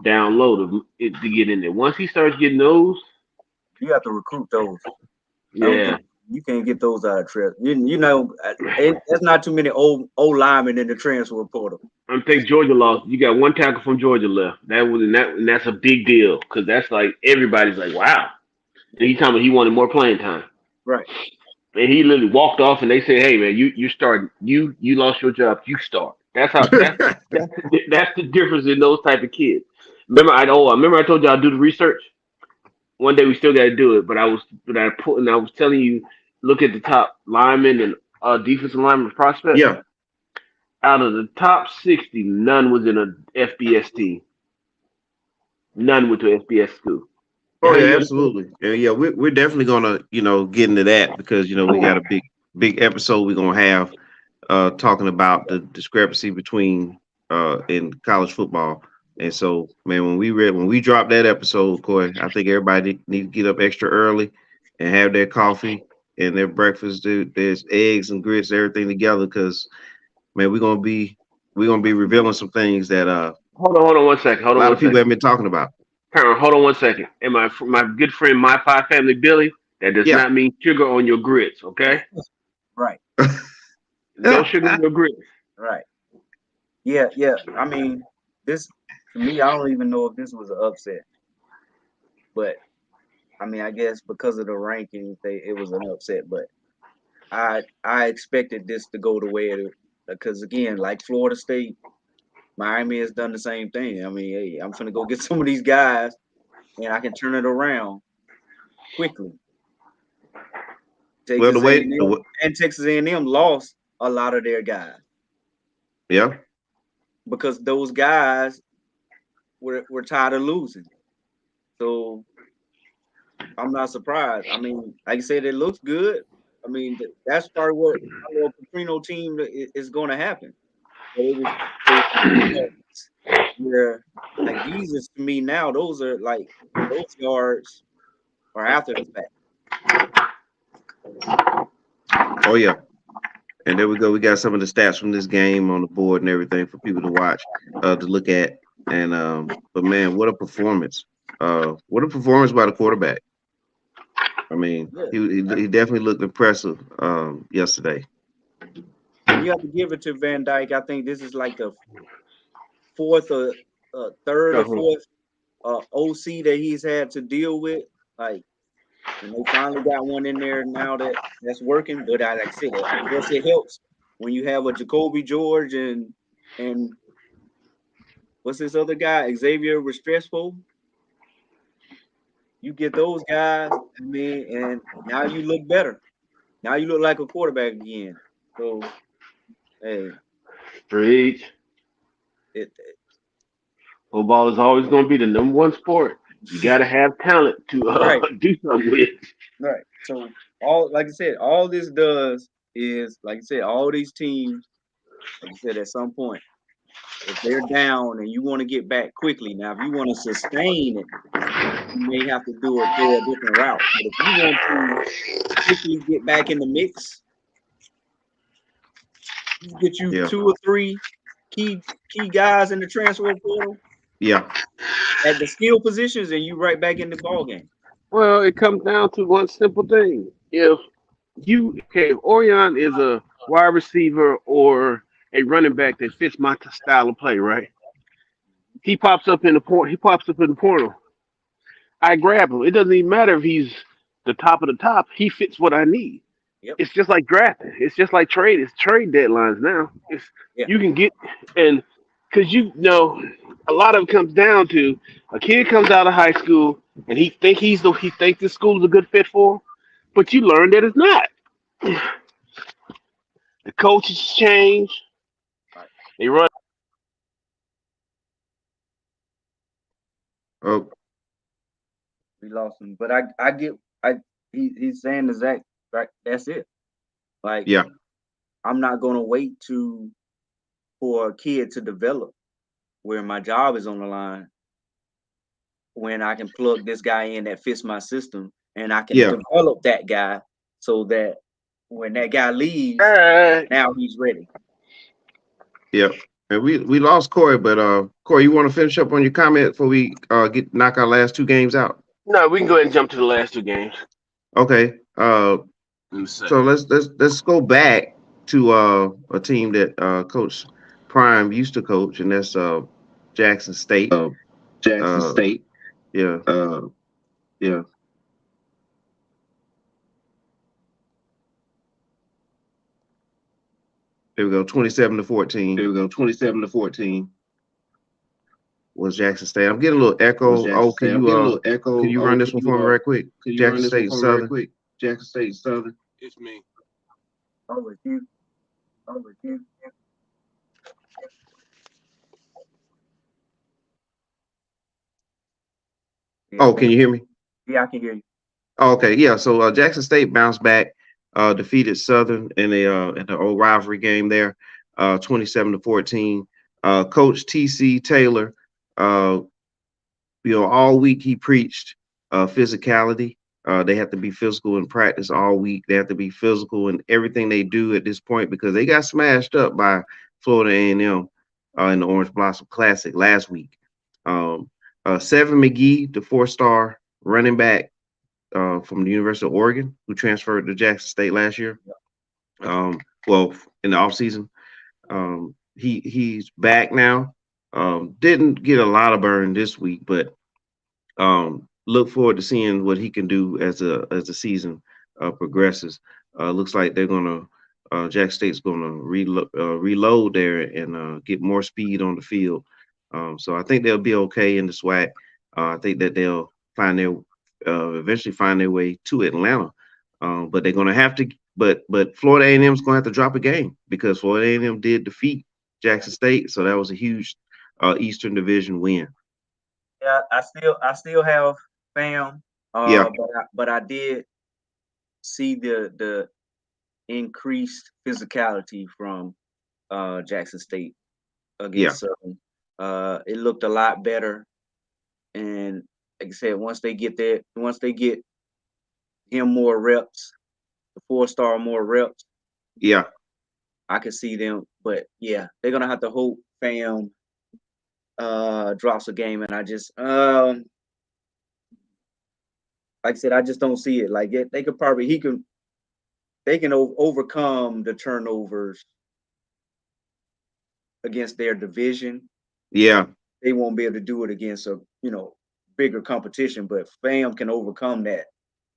down low to get in there. Once he starts getting those, you have to recruit those. I don't yeah. think you can't get those out of trip. There's not too many old linemen in the transfer portal. I think Georgia lost. You got one tackle from Georgia left. And that's a big deal because that's like everybody's like, wow. And he's telling me he wanted more playing time. Right. And he literally walked off and they said, hey man, you start you lost your job, you start. That's how. That's the difference in those type of kids. I remember I told you I'll do the research. One day we still got to do it, but I was telling you, look at the top linemen and defensive lineman prospects. Yeah. Out of the top 60, none was in a FBS team. None went to FBS school. Oh How yeah, you absolutely. Yeah, we're definitely gonna, get into that because we got a big episode we're gonna have talking about the discrepancy between in college football. And so, man, when we drop that episode, Corey, I think everybody need to get up extra early and have their coffee and their breakfast. Dude, there's eggs and grits, everything together, because man, we're gonna be revealing some things that hold on one second. Hold a on lot one of people second. haven't been talking about. Karen, hold on one second. And my good friend, my five family Billy, that does Yeah. not mean sugar on your grits, okay? Right, No sugar on your grits. right. Yeah, yeah. I mean, this to me, I don't even know if this was an upset, but I mean, I guess because of the rankings, it was an upset. But I expected this to go the way it, because again, like Florida State, Miami has done the same thing. I mean, hey, I'm gonna go get some of these guys, and I can turn it around quickly. Well, the Texas way, A&M and Texas A&M lost a lot of their guys yeah, because those guys were tired of losing. So I'm not surprised. I mean, like I said, it looks good. I mean, that's probably what our Petrino team is going to happen. But it was those yards where, like, these is to me now, those are like those yards are after the fact. oh yeah. And there we go. We got some of the stats from this game on the board and everything for people to watch, to look at. And but man, what a performance! What a performance by the quarterback. I mean, Yeah. he definitely looked impressive yesterday. And you have to give it to Van Dyke. I think this is like the fourth or third or Uh-huh. fourth OC that he's had to deal with. Like, and they finally got one in there now that's working. But like I said, I guess it helps when you have a Jacoby George and what's this other guy, Xavier Restrepo. You get those guys, I mean, and now you look better. Now you look like a quarterback again. So, hey, Preach. it Football is always going to be the number one sport. You got to have talent to right, do something with. right. So all like I said, all this does is like I said, all these teams, like I said, at some point, if they're down and you want to get back quickly, now if you want to sustain it, you may have to go a different route. But if you want to quickly get back in the mix, you get you Yeah, 2 or 3 key guys in the transfer portal yeah, at the skill positions, and you right back in the ball game. Well, it comes down to one simple thing. If Orion is a wide receiver or a running back that fits my style of play, right? He pops up in the port. He pops up in the portal. I grab him. It doesn't even matter if he's the top of the top. He fits what I need. Yep. It's just like drafting. It's just like trade. It's trade deadlines now. It's Yeah. you can get and because a lot of it comes down to a kid comes out of high school and he think this school is a good fit for him, but you learn that it's not. The coaches change. Right. They run. oh We lost him, but I get he's saying exact right. That's it. Like yeah, I'm not gonna wait for a kid to develop where my job is on the line when I can plug this guy in that fits my system and I can yeah, develop that guy so that when that guy leaves, Uh, now he's ready. yeah. And we lost Corey, but Corey, you want to finish up on your comment before we get knock our last 2 games out? no, we can go ahead and jump to the last 2 games. Okay. So let's go back to a team that Coach Prime used to coach, and that's Jackson State. Jackson Uh, State. yeah. Yeah. There we go. 27-14 There we go. 27-14 was Jackson State. I'm getting a little echo. was Jackson Oh, State. I'm getting a little echo. can you run this one for me right quick? Can you Jackson run this State one for me right Southern. quick? Jackson State Southern. It's me. Over you. Over you. Oh, can you hear me? Yeah, I can hear you. Oh, okay, yeah. So Jackson State bounced back, defeated Southern in the old rivalry game there, 27-14. Coach TC Taylor, all week he preached physicality. They have to be physical in practice all week. They have to be physical in everything they do at this point because they got smashed up by Florida A&M in the Orange Blossom Classic last week. Seven McGee, the 4-star running back from the University of Oregon, who transferred to Jackson State last year. Well, in the offseason. He's back now. Didn't get a lot of burn this week, but look forward to seeing what he can do as the season progresses. Looks like they're gonna Jack State's gonna reload there and get more speed on the field. So I think they'll be okay in the SWAC. I think that they'll find their eventually find their way to Atlanta. But they're gonna have to. But Florida A&M is gonna have to drop a game because Florida A&M did defeat Jackson State, so that was a huge Eastern Division win. Yeah, I still have FAM. Yeah. But I did see the increased physicality from Jackson State against Southern. It looked a lot better, and like I said, once they get him more reps, the 4-star more reps, yeah, I could see them. But yeah, they're gonna have to hope FAM drops a game, and I just like I said, I just don't see it. Like they could probably they can overcome the turnovers against their division. Yeah, they won't be able to do it against a bigger competition, but FAM can overcome that.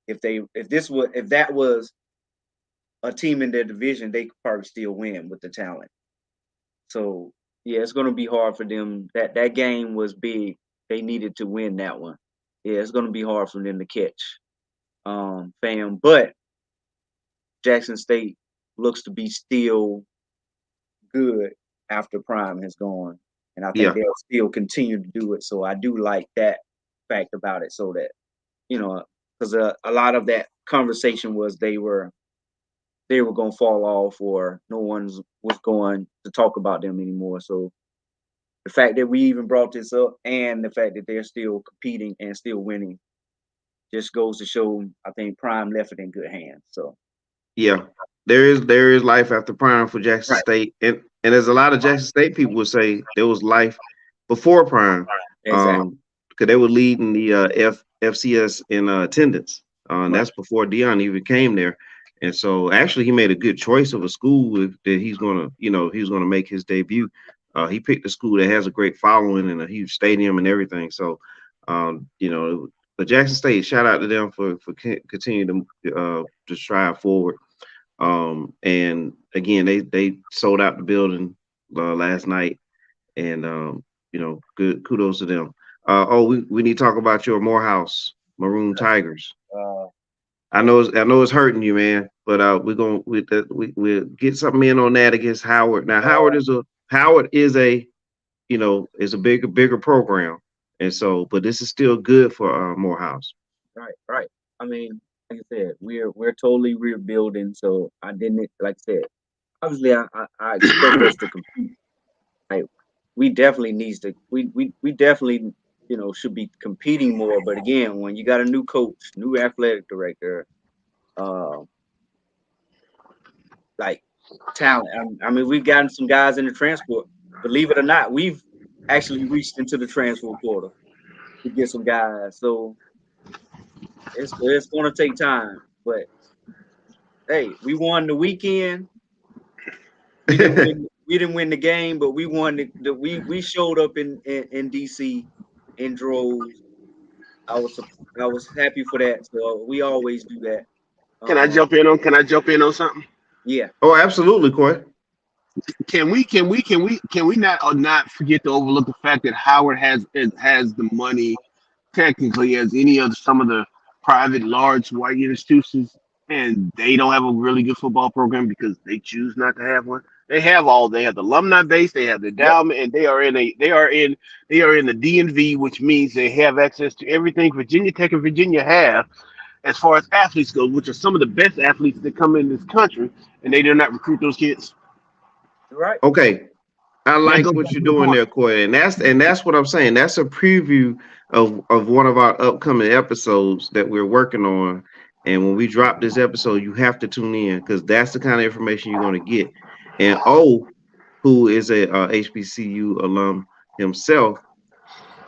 If that was a team in their division, they could probably still win with the talent. So yeah, it's going to be hard for them. That game was big. They needed to win that one. Yeah, it's going to be hard for them to catch FAM, but Jackson State looks to be still good after Prime has gone, and I think they'll still continue to do it. So I do like that fact about it. So that because a lot of that conversation was they were going to fall off, or no one was going to talk about them anymore. So the fact that we even brought this up, and the fact that they're still competing and still winning, just goes to show I think Prime left it in good hands. So yeah, there is life after Prime for Jackson State, and there's a lot of Jackson State people would say there was life before Prime, exactly, because they were leading the FCS in attendance, and that's before Dion even came there. And so actually he made a good choice of a school that he's gonna make his debut. He picked a school that has a great following and a huge stadium and everything. So but Jackson State, shout out to them for continuing to strive forward. And again, they sold out the building last night, and good kudos to them. We need to talk about your Morehouse Maroon Tigers. I know it's hurting you, man, but we'll get something in on that against Howard. Now Howard is a bigger program, and so but this is still good for Morehouse. Right. I mean, like I said, we're totally rebuilding. So I didn't, like I said, obviously I expect us to compete. Like we definitely we definitely should be competing more. But again, when you got a new coach, new athletic director, like talent. I mean, we've gotten some guys in the transport. Believe it or not, we've actually reached into the transfer portal to get some guys. So it's going to take time. But hey, we won the weekend. We didn't win the game, but we won we showed up in DC in droves. I was happy for that. So we always do that. Can I jump in on something? Yeah. Oh, absolutely, Coy. Can we not forget to overlook the fact that Howard has the money technically as any of some of the private large white institutions, and they don't have a really good football program because they choose not to have one. They have the alumni base, they have the Yep. endowment, and they are in the DNV, which means they have access to everything Virginia Tech and Virginia have as far as athletes go, which are some of the best athletes that come in this country, and they do not recruit those kids. Right. Okay, I That like goes what back you're to the doing point. there, Corey, and that's what I'm saying. That's a preview of one of our upcoming episodes that we're working on. And when we drop this episode, you have to tune in because that's the kind of information you're going to get. And who is a HBCU alum himself,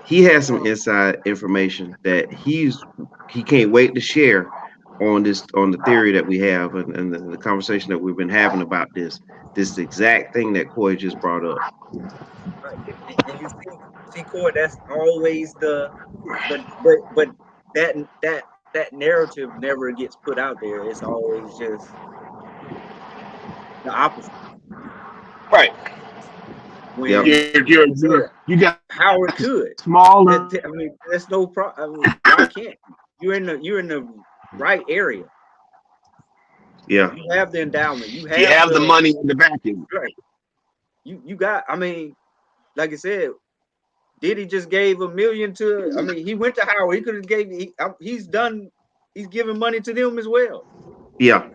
he has some inside information that he can't wait to share on the theory that we have and the conversation that we've been having about this exact thing that Corey just brought up. Right. And you see, Corey, that's always but that narrative never gets put out there. It's always just the opposite. Right. Yep. When, like I said, You got Howard could. smaller. I mean, there's no problem. I mean, why can't you? You're in the right area. Yeah. You have the endowment. You You have have the the money in the back end. right. You got. I mean, like I said, Diddy just gave $1 million to. I mean, he went to Howard. He could have gave. He's done. He's giving money to them as well. Yeah.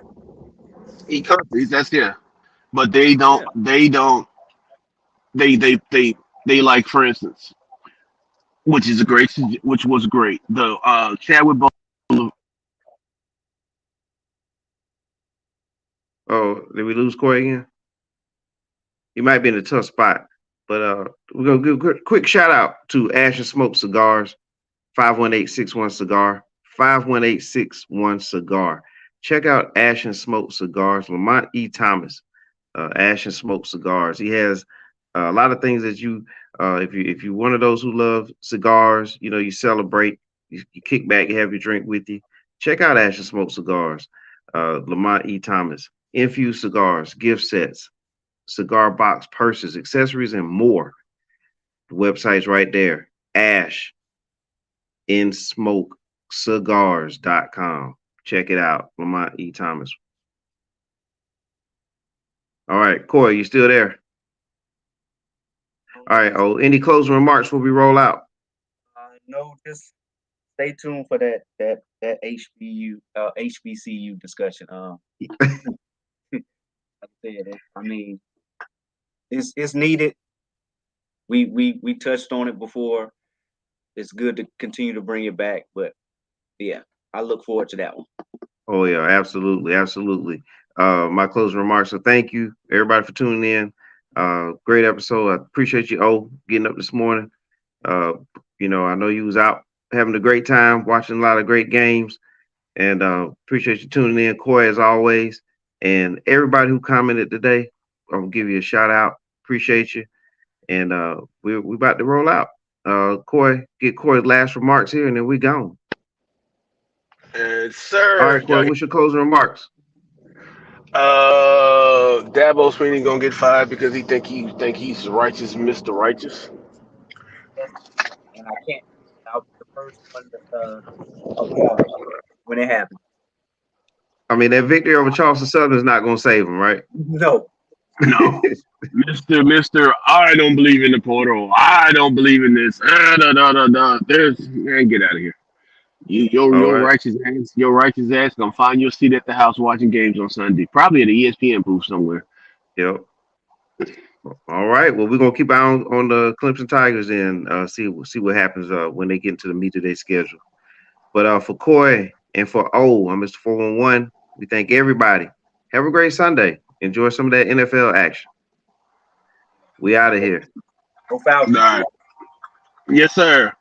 Countries, that's yeah. But they don't. Yeah. They don't. They like, for instance, which was great. The Chadwick Boseman. Oh, did we lose Corey again? He might be in a tough spot. But we're gonna give a quick shout out to Ash and Smoke Cigars, 518-61 Cigar, 518-61 Cigar. Check out Ash and Smoke Cigars, Lamont E. Thomas, Ash and Smoke Cigars. He has a lot of things that if you're one of those who love cigars, you celebrate, you kick back, you have your drink with you. Check out Ash and Smoke Cigars, Lamont E. Thomas, infused cigars, gift sets, cigar box, purses, accessories, and more. The website's right there. AshInSmokeCigars.com. Check it out. Lamont E. Thomas. All right, Corey, you still there? All right. Oh, any closing remarks before we roll out? No, just stay tuned for that HBCU discussion. Like I said, I mean, it's needed. We touched on it before. It's good to continue to bring it back, but yeah, I look forward to that one. Oh yeah, absolutely, absolutely. My closing remarks. So thank you everybody for tuning in. Great episode. I appreciate you getting up this morning. I know you was out having a great time watching a lot of great games, and appreciate you tuning in, Corey, as always. And everybody who commented today, I'll give you a shout out. Appreciate you. And we're about to roll out. Corey, get Corey's last remarks here, and then we gone. Sir. All right, Corey, what's your closing remarks? Dabo Sweeney gonna get fired because he think he's righteous, Mr. Righteous. And I can't. I'll be the first one to applaud when it happens. I mean, that victory over Charleston Southern is not going to save him, right? No. No. Mister, I don't believe in the portal. I don't believe in this. Man, get out of here. Your right. righteous ass gonna find your seat at the house watching games on Sunday, probably at the ESPN booth somewhere. Yep. All right. Well, we're gonna keep our eye on the Clemson Tigers and see what happens when they get into the meat of their schedule. But for Corey and for I'm Mr. 411. We thank everybody. Have a great Sunday. Enjoy some of that NFL action. We out of here. Go Falcons. All right. Yes, sir.